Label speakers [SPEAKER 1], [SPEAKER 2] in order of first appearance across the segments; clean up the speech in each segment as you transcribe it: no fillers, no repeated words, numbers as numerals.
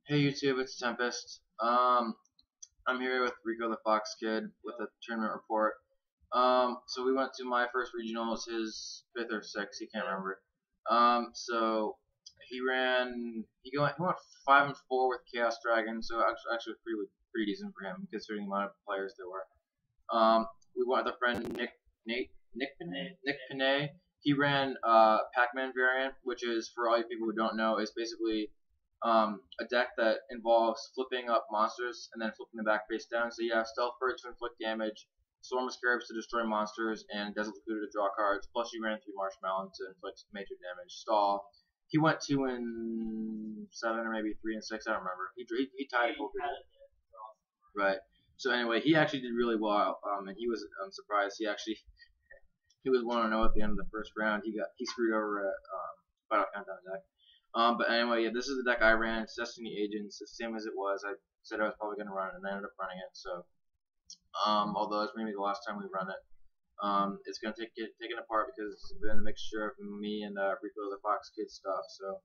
[SPEAKER 1] Hey YouTube, it's Tempest. I'm here with Rico the Fox Kid with a tournament report. So we went to my first regionals, his fifth or sixth, he can't remember. So he went 5-4 with Chaos Dragon, so actually pretty decent for him considering the amount of players there were. We went with a friend Nick Panay. He ran Pac-Man variant, which is for all you people who don't know, is basically a deck that involves flipping up monsters and then flipping them back face down. So you have Stealth Bird to inflict damage, Storm of Scarabs to destroy monsters, and Desert Lakuta to draw cards. Plus you ran 3 Marshmallow to inflict major damage. Stall. He went 2-7 or maybe 3-6. I don't remember. He tied both people. Right. So anyway, he actually did really well, and he was surprised. He was 1-0 at the end of the first round. He screwed over a Final Countdown deck. But anyway, yeah, this is the deck I ran. It's Destiny Agents, the same as it was. I said I was probably going to run it, and I ended up running it. So, although it's maybe the last time we run it, it's going to get taken apart because it's been a mixture of me and Rico the Fox Kid stuff. So,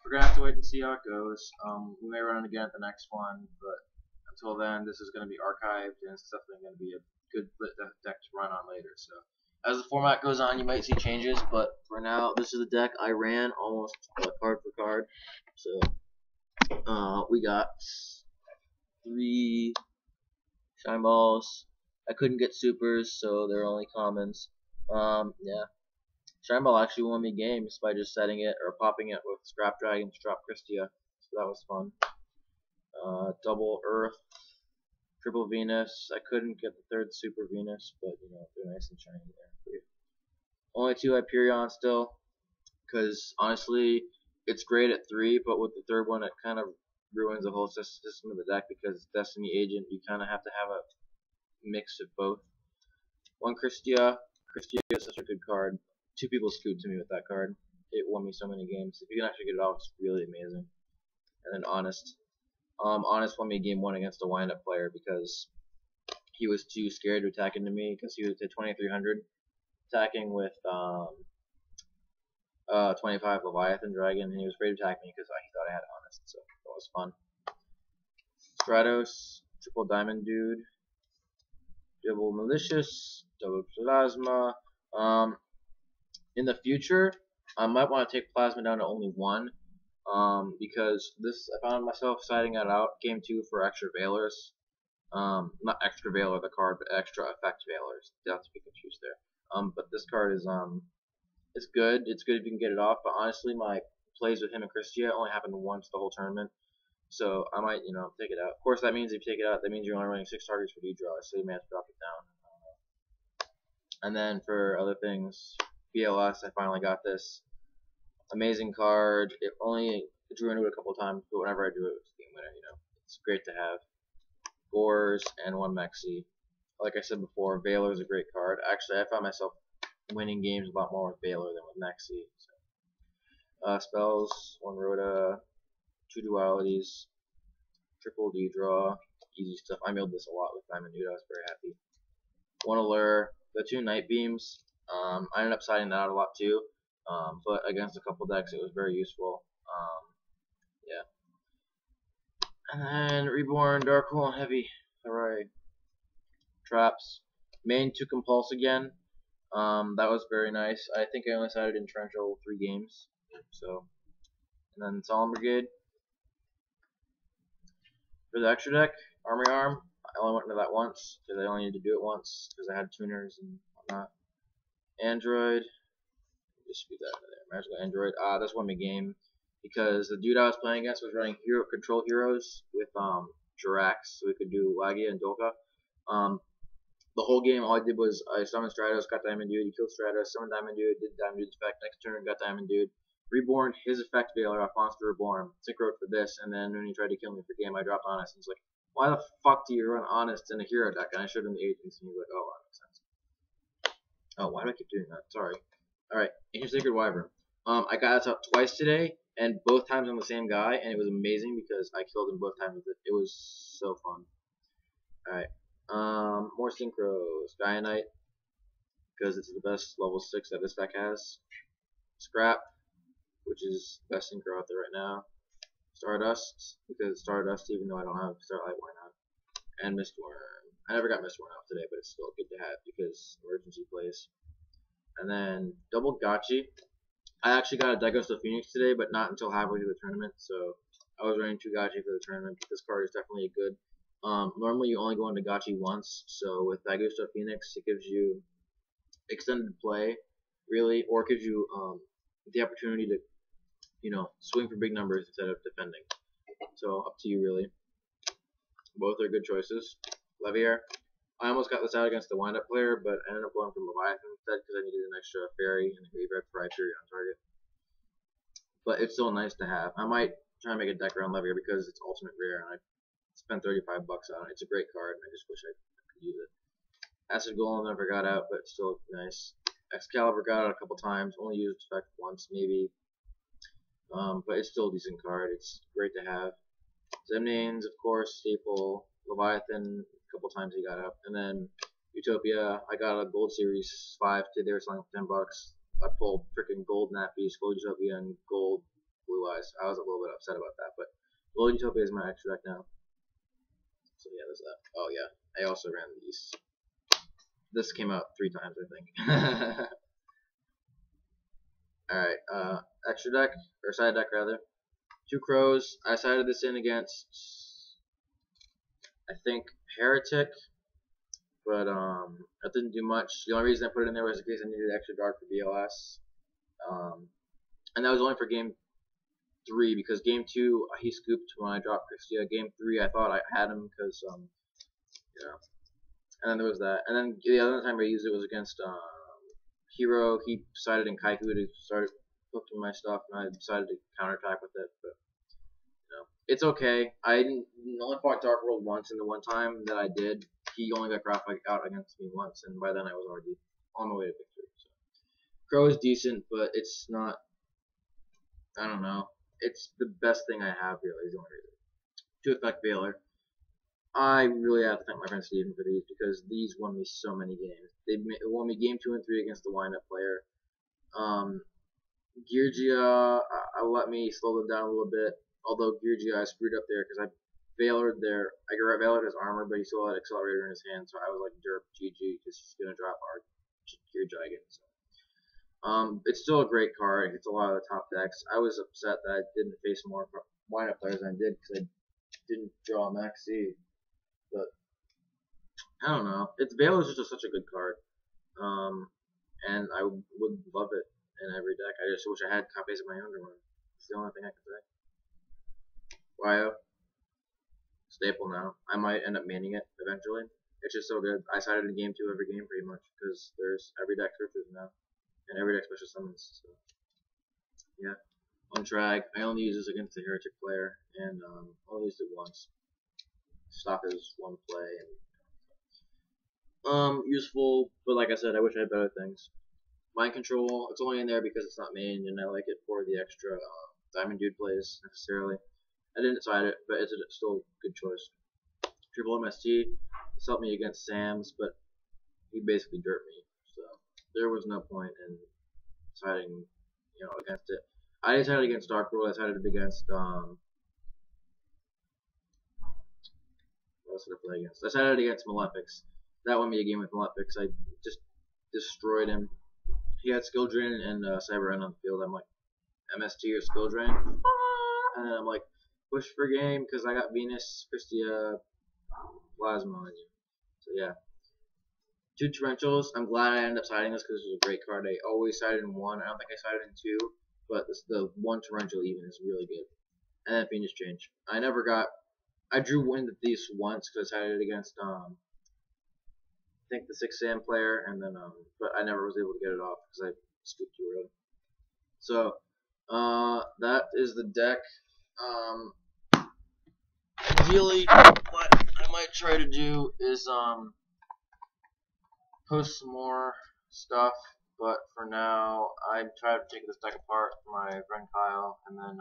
[SPEAKER 1] we're going to have to wait and see how it goes. We may run it again at the next one, but until then, this is going to be archived, and it's definitely going to be a good deck to run on later. So, as the format goes on, you might see changes, but for now, this is the deck I ran almost card for card. So, we got 3 shine balls. I couldn't get supers, so they're only commons. Yeah. Shine ball actually won me games by just setting it or popping it with Scrap Dragon to drop Christia, so that was fun. Double Earth, Triple Venus. I couldn't get the 3rd Super Venus, but you know, they're nice and shiny there. Only 2 Hyperion still, because honestly, it's great at 3, but with the 3rd one, it kind of ruins the whole system of the deck because it's Destiny Agent. You kind of have to have a mix of both. 1 Christia. Christia is such a good card. 2 people screwed to me with that card. It won me so many games. If you can actually get it off, it's really amazing. And then Honest. Honest won me game 1 against a wind-up player because he was too scared to attack into me because he was at 2300 attacking with 25 Leviathan Dragon, and he was afraid to attack me because he thought I had Honest, so that was fun. Stratos, Triple Diamond Dude, Double Malicious, Double Plasma. In the future, I might want to take Plasma down to only 1. Because I found myself siding it out game 2 for extra Veilers. Not extra Veiler the card, but extra effect Veilers. Not to be confused there. But this card is it's good. It's good if you can get it off. But honestly, my plays with him and Christia only happened once the whole tournament, so I might take it out. Of course, that means if you take it out, that means you're only running 6 targets for D-draw, so you may have to drop it down. And then for other things, BLS, I finally got this. Amazing card. It only drew into it a couple times, but whenever I do it, it's a game winner. It's great to have. Gores and 1 Mexi. Like I said before, Veiler is a great card. Actually, I found myself winning games a lot more with Veiler than with Mexi. So. Spells, 1 Rhoda, 2 Dualities, triple D-draw, easy stuff. I milled this a lot with Diamond Dude. I was very happy. 1 Allure, the 2 Night Beams. I ended up siding that out a lot too. But against a couple decks, it was very useful. Yeah. And then Reborn, Dark Hole, and Heavy. Hooray. Traps. Main 2 Compulse again. That was very nice. I think I only sided in Torrential 3 games. So. And then Solemn Brigade. For the extra deck, Armory Arm. I only went into that once, because I only needed to do it once, because I had tuners and whatnot. Android. Just scoot that into there. Magical Android. This won me game because the dude I was playing against was running control heroes with Jirax, so we could do Lagia and Dolka. The whole game, all I did was I summoned Stratos, got Diamond Dude, he killed Stratos, summoned Diamond Dude, did Diamond Dude's effect, next turn got Diamond Dude, Reborn his effect Veiler off Monster Reborn, synchroed for this, and then when he tried to kill me for game, I dropped Honest, and he's like, why the fuck do you run Honest in a hero deck? And I showed him the agents, and he was like, oh, that makes sense. Oh, why do I keep doing that? Sorry. Alright, Ancient Sacred Wyvern. I got this up twice today, and both times on the same guy, and it was amazing because I killed him both times with it. It was so fun. Alright. More synchros. Gaianite, because it's the best level 6 that this deck has. Scrap, which is the best synchro out there right now. Stardust, because it's Stardust, even though I don't have Starlight, why not? And Mistworm. I never got Mistworm out today, but it's still good to have because emergency plays. And then double Gotchi. I actually got a Decklist of Phoenix today, but not until halfway through the tournament, so I was running 2 Gotchi for the tournament, but this card is definitely a good. Normally you only go into Gotchi once, so with Dagusto Phoenix, it gives you extended play, really, or it gives you the opportunity to, swing for big numbers instead of defending. So up to you, really. Both are good choices. Levier. I almost got this out against the wind-up player, but I ended up going for Leviathan instead because I needed an extra fairy and a graveyard for Hyperion on target. But it's still nice to have. I might try and make a deck around Levier because it's ultimate rare, and I spent $35 on it. It's a great card, and I just wish I could use it. Acid Golem never got out, but it's still nice. Excalibur got out a couple times, only used effect once, maybe. But it's still a decent card. It's great to have. Zemnanes, of course, staple. Leviathan, a couple times he got up. And then Utopia, I got a Gold Series 5 today. They were selling for $10. I pulled freaking Gold Nappies, Gold Utopia, and Gold Blue Eyes. I was a little bit upset about that, but Gold Utopia is my extra deck now. So yeah, there's that. Oh yeah, I also ran these. This came out 3 times, I think. Alright, extra deck, or side deck rather. 2 Crows. I sided this in against, I think, Heretic, but that didn't do much. The only reason I put it in there was in case I needed extra dark for BLS. And that was only for game 3 because game 2 he scooped when I dropped Christia. Game 3 I thought I had him because and then there was that. And then the other time I used it was against Hero. He sided in Kaiku to start hooking my stuff, and I decided to counterattack with it. But it's okay. I only fought Dark World once, and the one time that I did, he only got graphic out against me once, and by then I was already on my way to victory. So Crow is decent, but it's not. I don't know. It's the best thing I have really. Is the only reason. 2 effect Veiler. I really have to thank my friend Steven for these because these won me so many games. They won me game 2 and 3 against the wind-up player. Geargia, I let me slow them down a little bit. Although Geargia, I screwed up there because I Veilered his armor, but he still had Accelerator in his hand, so I was like, derp, GG, because he's gonna drop our Geargia again. So. It's still a great card. It hits a lot of the top decks. I was upset that I didn't face more wind-up players than I did because I didn't draw a Max C. But I don't know. Veiler's just such a good card, and I would love it in every deck. I just wish I had copies of my own one. It's the only thing I can say. Ryo, staple now. I might end up maining it eventually. It's just so good. I sided in game 2 every game pretty much because there's every deck searches now, and every deck special summons. So yeah, on Trag. I only use this against the Heretic player, and only used it once. Stock is 1 play and useful, but like I said, I wish I had better things. Mind Control, it's only in there because it's not main, and I like it for the extra Diamond Dude plays necessarily. I didn't decide it, but it's still a good choice. Triple MST, this helped me against Sam's, but he basically dirt me, so there was no point in deciding, against it. I decided against Dark World. I decided against what else did I play against? I decided against Malefics. That won me a game with Malefics. I just destroyed him. He had Skill Drain and Cyber End on the field. I'm like, MST or Skill Drain? And then I'm like, push for game because I got Venus, Christia, Plasma on you. So yeah. 2 Torrentials. I'm glad I ended up siding this because it was a great card. I always sided in 1. I don't think I sided in 2, but the 1 Torrential even is really good. And then Venus Change. I drew wind at these once because I sided against I think the 6 Sam player, and then but I never was able to get it off because I scooped too early. So that is the deck. Ideally, what I might try to do is post some more stuff, but for now, I tried to take this deck apart for my friend Kyle, and then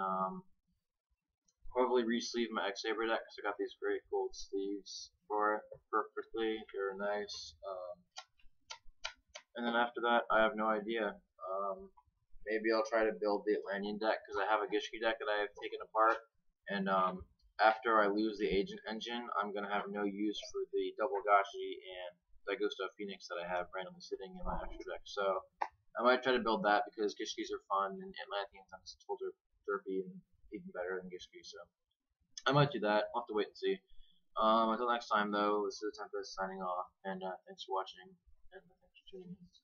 [SPEAKER 1] probably re-sleeve my X-Saber deck because I got these great gold sleeves for it perfectly. They're nice. And then after that, I have no idea. Maybe I'll try to build the Atlantean deck because I have a Gishki deck that I have taken apart. And after I lose the agent engine, I'm gonna have no use for the double gashi and Daigusto Phoenix that I have randomly sitting in my extra deck. So I might try to build that because Gishkis are fun and Atlanteans I'm told are derpy and even better than Gishki. So I might do that. I'll have to wait and see. Until next time, though, this is Tempest signing off, and thanks for watching, and thanks for tuning in.